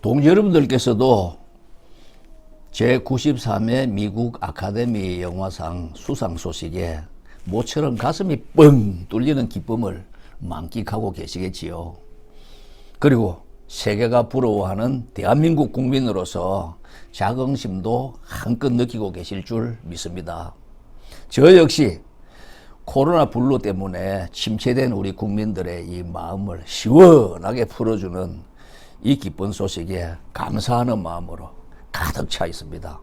동지 여러분들께서도 제93회 미국 아카데미 영화상 수상 소식에 모처럼 가슴이 뻥 뚫리는 기쁨을 만끽하고 계시겠지요. 그리고 세계가 부러워하는 대한민국 국민으로서 자긍심도 한껏 느끼고 계실 줄 믿습니다. 저 역시 코로나 블루 때문에 침체된 우리 국민들의 이 마음을 시원하게 풀어주는 이 기쁜 소식에 감사하는 마음으로 가득 차 있습니다.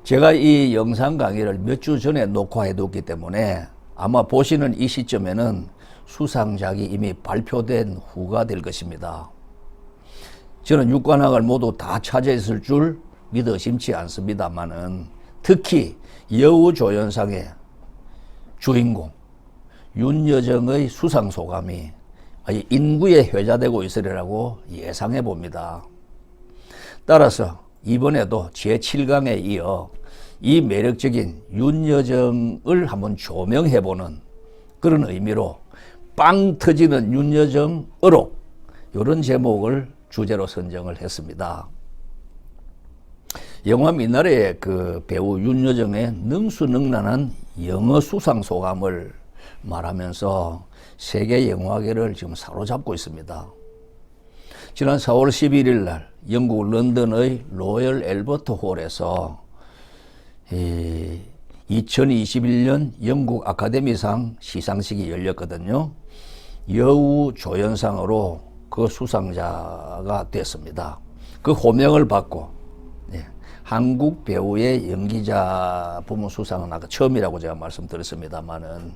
제가 이 영상 강의를 몇 주 전에 녹화해 뒀기 때문에 아마 보시는 이 시점에는 수상작이 이미 발표된 후가 될 것입니다. 저는 육관왕을 모두 다 차지했을 줄 믿어 심지 않습니다만은 특히 여우조연상의 주인공 윤여정의 수상 소감이 인구에 회자되고 있으리라고 예상해 봅니다. 따라서 이번에도 제7강에 이어 이 매력적인 윤여정을 한번 조명해보는 그런 의미로 빵 터지는 윤여정 의록, 이런 제목을 주제로 선정을 했습니다. 영화 민나레의 그 배우 윤여정의 능수능란한 영어 수상 소감을 말하면서 세계 영화계를 지금 사로잡고 있습니다. 지난 4월 11일 날 영국 런던의 로열 앨버트 홀에서 2021년 영국 아카데미상 시상식이 열렸거든요. 여우 조연상으로 그 수상자가 됐습니다. 그 호명을 받고 한국 배우의 연기자 부문 수상은 아까 처음이라고 제가 말씀드렸습니다만은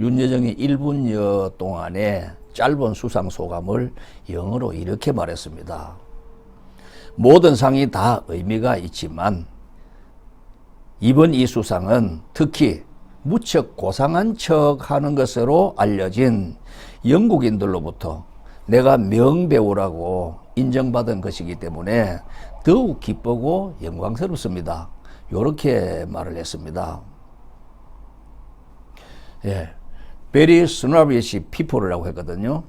윤여정이 1분여 동안에 짧은 수상 소감을 영어로 이렇게 말했습니다. 모든 상이 다 의미가 있지만 이번 이 수상은 특히 무척 고상한 척 하는 것으로 알려진 영국인들로부터 내가 명배우라고 인정받은 것이기 때문에 더욱 기쁘고 영광스럽습니다. 이렇게 말을 했습니다. Very snobbish people이라고 했거든요.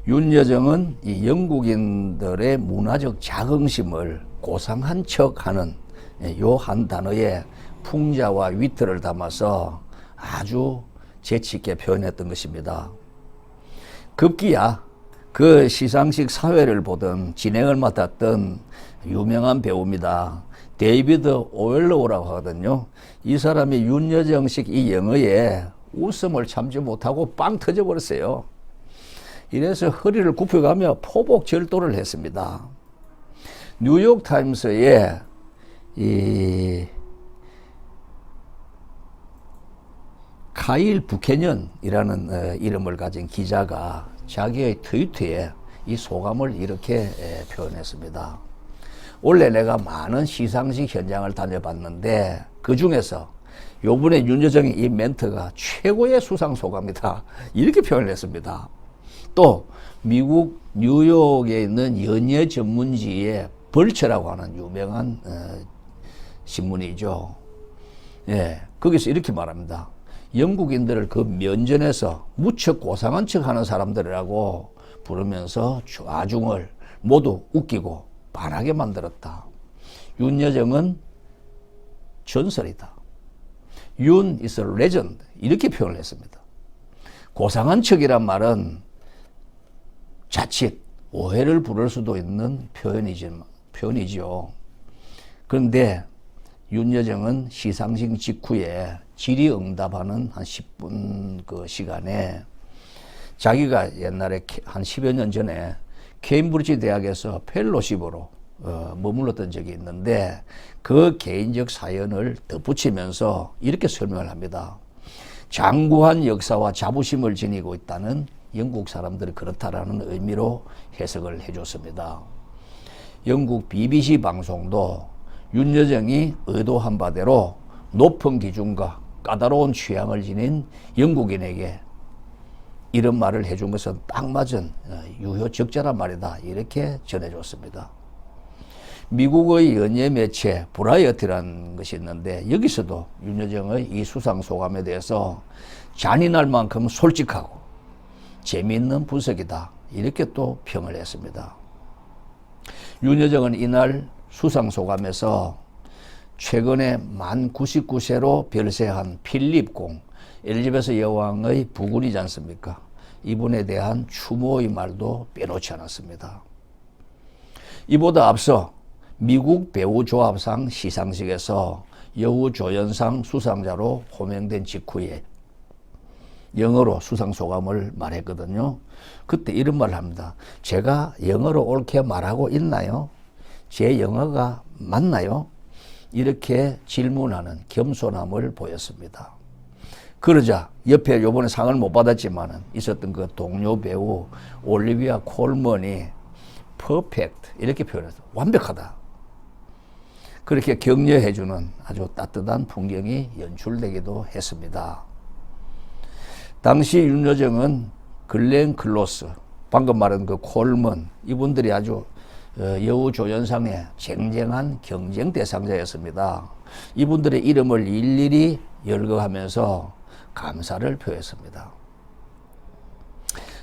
윤여정은 이 영국인들의 문화적 자긍심을 고상한 척하는 요 한 단어에 풍자와 위트를 담아서 아주 재치 있게 표현했던 것입니다. 급기야 그 시상식 사회를 보던 진행을 맡았던 유명한 배우입니다. 데이비드 오웰로우라고 하거든요. 이 사람이 윤여정식 이 영어에 웃음을 참지 못하고 빵 터져버렸어요. 이래서 허리를 굽혀가며 포복 절도를 했습니다. 뉴욕타임스에 이 카일 부캐년이라는 이름을 가진 기자가 자기의 트위터에 이 소감을 이렇게 표현했습니다. 원래 내가 많은 시상식 현장을 다녀봤는데 그 중에서 요번에 윤여정의 이 멘트가 최고의 수상 소감이다, 이렇게 표현했습니다. 또 미국 뉴욕에 있는 연예 전문지의 벌처라고 하는 유명한 신문이죠. 거기서 이렇게 말합니다. 영국인들을 그 면전에서 무척 고상한 척 하는 사람들이라고 부르면서 좌중을 모두 웃기고 반하게 만들었다. 윤여정은 전설이다. 윤 is a legend, 이렇게 표현을 했습니다. 고상한 척이란 말은 자칫 오해를 부를 수도 있는 표현이죠. 그런데 윤여정은 시상식 직후에 질의응답하는 한 10분 그 시간에 자기가 옛날에 한 10여 년 전에 케임브리지 대학에서 펠로십으로 머물렀던 적이 있는데 그 개인적 사연을 덧붙이면서 이렇게 설명을 합니다. 장구한 역사와 자부심을 지니고 있다는 영국 사람들이 그렇다라는 의미로 해석을 해줬습니다. 영국 BBC 방송도 윤여정이 의도한 바대로 높은 기준과 까다로운 취향을 지닌 영국인에게 이런 말을 해준 것은 딱 맞은 유효적절한 말이다, 이렇게 전해줬습니다. 미국의 연예 매체 브라이어티라는 것이 있는데 여기서도 윤여정의 이 수상 소감에 대해서 잔인할 만큼 솔직하고 재미있는 분석이다, 이렇게 또 평을 했습니다. 윤여정은 이날 수상소감에서 최근에 만 99세로 별세한 필립공 엘리자베스 여왕의 부군이지 않습니까? 이분에 대한 추모의 말도 빼놓지 않았습니다. 이보다 앞서 미국 배우조합상 시상식에서 여우조연상 수상자로 호명된 직후에 영어로 수상소감을 말했거든요. 그때 이런 말을 합니다. 제가 영어로 옳게 말하고 있나요? 제 영어가 맞나요? 이렇게 질문하는 겸손함을 보였습니다. 그러자 옆에 요번에 상을 못 받았지만 있었던 그 동료 배우 올리비아 콜먼이 퍼펙트 이렇게 표현했어요. 완벽하다. 그렇게 격려해주는 아주 따뜻한 풍경이 연출되기도 했습니다. 당시 윤여정은 글렌 클로스, 방금 말한 그 콜먼, 이분들이 아주 여우조연상의 쟁쟁한 경쟁 대상자였습니다. 이분들의 이름을 일일이 열거하면서 감사를 표했습니다.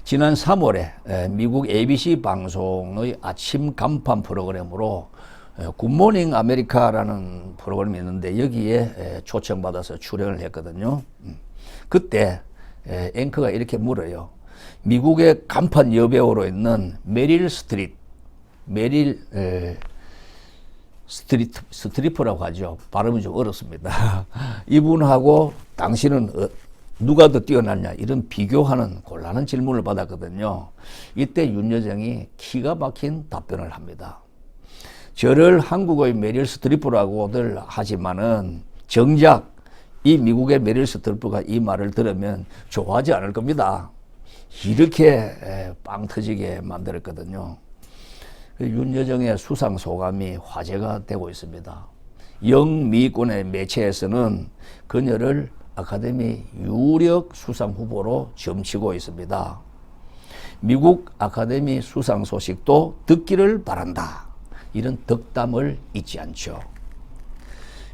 지난 3월에 미국 ABC 방송의 아침 간판 프로그램으로 굿모닝 아메리카라는 프로그램이 있는데 여기에 초청받아서 출연을 했거든요. 그때 앵커가 이렇게 물어요. 미국의 간판 여배우로 있는 메릴 스트리퍼라고 하죠. 발음이 좀 어렵습니다. 이분하고 당신은 누가 더 뛰어났냐 이런 비교하는 곤란한 질문을 받았거든요. 이때 윤여정이 기가 막힌 답변을 합니다. 저를 한국의 메릴 스트리퍼라고들 하지만은 정작 이 미국의 메릴 스트리퍼가 이 말을 들으면 좋아하지 않을 겁니다. 이렇게 빵 터지게 만들었거든요. 윤여정의 수상 소감이 화제가 되고 있습니다. 영미권의 매체에서는 그녀를 아카데미 유력 수상 후보로 점치고 있습니다. 미국 아카데미 수상 소식도 듣기를 바란다. 이런 덕담을 잊지 않죠.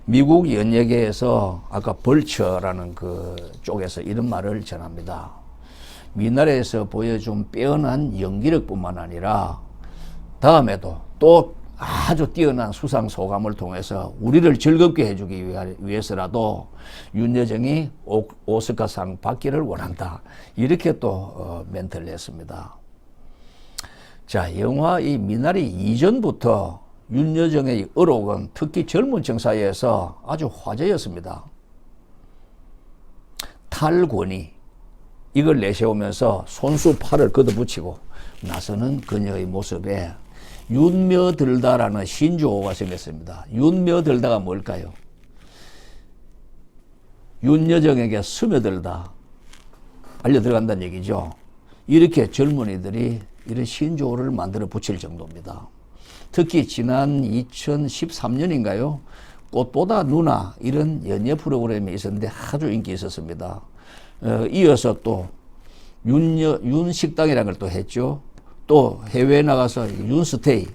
미국 연예계에서 아까 벌처라는 그 쪽에서 이런 말을 전합니다. 미나리에서 보여준 빼어난 연기력뿐만 아니라 다음에도 또 아주 뛰어난 수상 소감을 통해서 우리를 즐겁게 해주기 위해서라도 윤여정이 오스카상 받기를 원한다. 이렇게 또 멘트를 했습니다. 자, 영화 이 미나리 이전부터 윤여정의 의록은 특히 젊은 층 사이에서 아주 화제였습니다. 탈권위 이걸 내세우면서 손수 팔을 걷어붙이고 나서는 그녀의 모습에 윤며들다라는 신조어가 생겼습니다. 윤며들다가 뭘까요? 윤여정에게 스며들다, 알려들어간다는 얘기죠. 이렇게 젊은이들이 이런 신조어를 만들어 붙일 정도입니다. 특히 지난 2013년인가요? 꽃보다 누나 이런 연예 프로그램이 있었는데 아주 인기 있었습니다. 이어서 또 윤식당이라는 걸 또 했죠. 또 해외에 나가서 윤스테이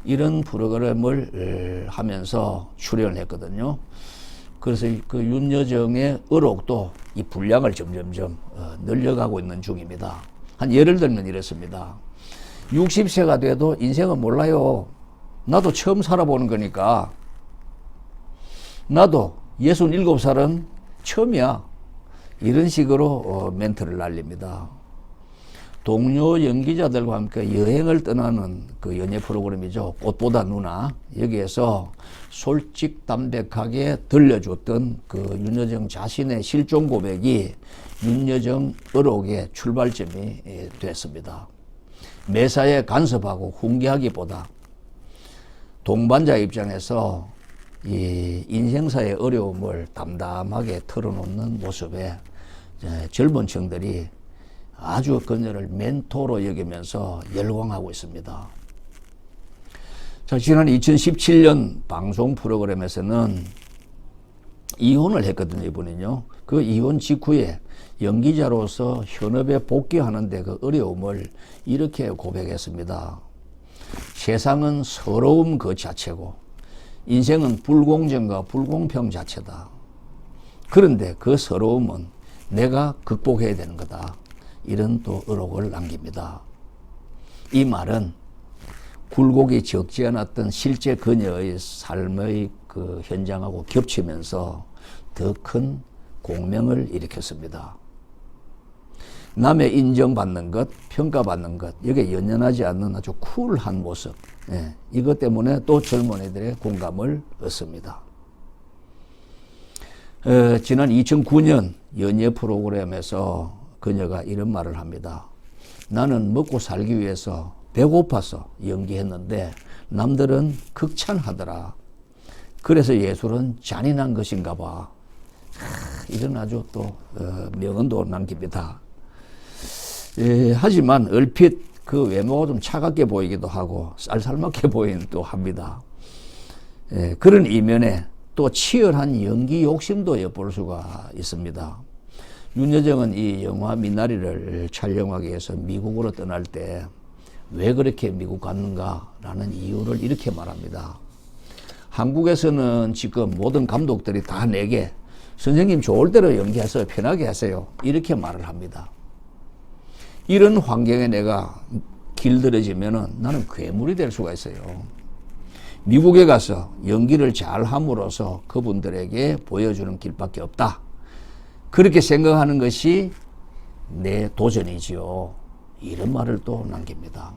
이런 프로그램을 하면서 출연을 했거든요. 그래서 그 윤여정의 의록도 이 분량을 점점점 늘려가고 있는 중입니다. 한 예를 들면 이렇습니다. 60세가 돼도 인생은 몰라요. 나도 처음 살아보는 거니까. 나도 67살은 처음이야. 이런 식으로 멘트를 날립니다. 동료 연기자들과 함께 여행을 떠나는 그 연예 프로그램이죠. 꽃보다 누나. 여기에서 솔직담백하게 들려줬던 그 윤여정 자신의 실종 고백이 윤여정 의록의 출발점이 됐습니다. 매사에 간섭하고 훈계하기보다 동반자 입장에서 이 인생사의 어려움을 담담하게 털어놓는 모습에 젊은 층들이 아주 그녀를 멘토로 여기면서 열광하고 있습니다. 자, 지난 2017년 방송 프로그램에서는 이혼을 했거든요, 이분은요. 그 이혼 직후에 연기자로서 현업에 복귀하는데 그 어려움을 이렇게 고백했습니다. 세상은 서러움 그 자체고 인생은 불공정과 불공평 자체다. 그런데 그 서러움은 내가 극복해야 되는 거다. 이런 또 의록을 남깁니다. 이 말은 굴곡이 적지 않았던 실제 그녀의 삶의 그 현장하고 겹치면서 더 큰 공명을 일으켰습니다. 남의 인정받는 것, 평가받는 것, 여기에 연연하지 않는 아주 쿨한 모습, 이것 때문에 또 젊은이들의 공감을 얻습니다. 지난 2009년 연예 프로그램에서 그녀가 이런 말을 합니다. 나는 먹고 살기 위해서 배고파서 연기했는데 남들은 극찬하더라. 그래서 예술은 잔인한 것인가 봐. 이런 아주 또 명언도 남깁니다. 하지만 얼핏 그 외모가 좀 차갑게 보이기도 하고 쌀쌀맞게 보이기도 합니다. 그런 이면에 또 치열한 연기 욕심도 엿볼 수가 있습니다. 윤여정은 이 영화 미나리를 촬영하기 위해서 미국으로 떠날 때 왜 그렇게 미국 갔는가라는 이유를 이렇게 말합니다. 한국에서는 지금 모든 감독들이 다 내게 선생님 좋을 대로 연기하세요. 편하게 하세요. 이렇게 말을 합니다. 이런 환경에 내가 길들여지면은 나는 괴물이 될 수가 있어요. 미국에 가서 연기를 잘 함으로써 그분들에게 보여주는 길밖에 없다. 그렇게 생각하는 것이 내 도전이지요. 이런 말을 또 남깁니다.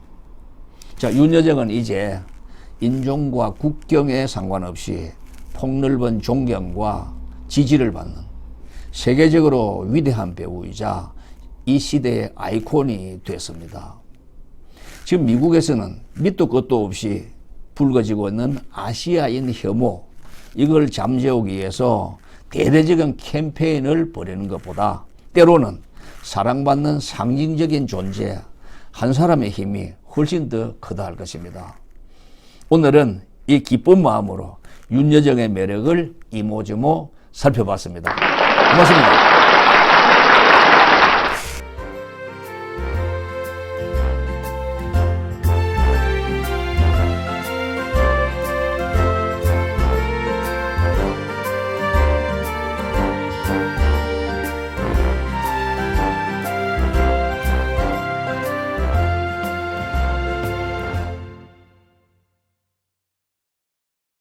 자, 윤여정은 이제 인종과 국경에 상관없이 폭넓은 존경과 지지를 받는 세계적으로 위대한 배우이자 이 시대의 아이콘이 됐습니다. 지금 미국에서는 밑도 끝도 없이 불거지고 있는 아시아인 혐오, 이걸 잠재우기 위해서 대대적인 캠페인을 벌이는 것보다 때로는 사랑받는 상징적인 존재, 한 사람의 힘이 훨씬 더 크다 할 것입니다. 오늘은 이 기쁜 마음으로 윤여정의 매력을 이모저모 살펴봤습니다. 고맙습니다.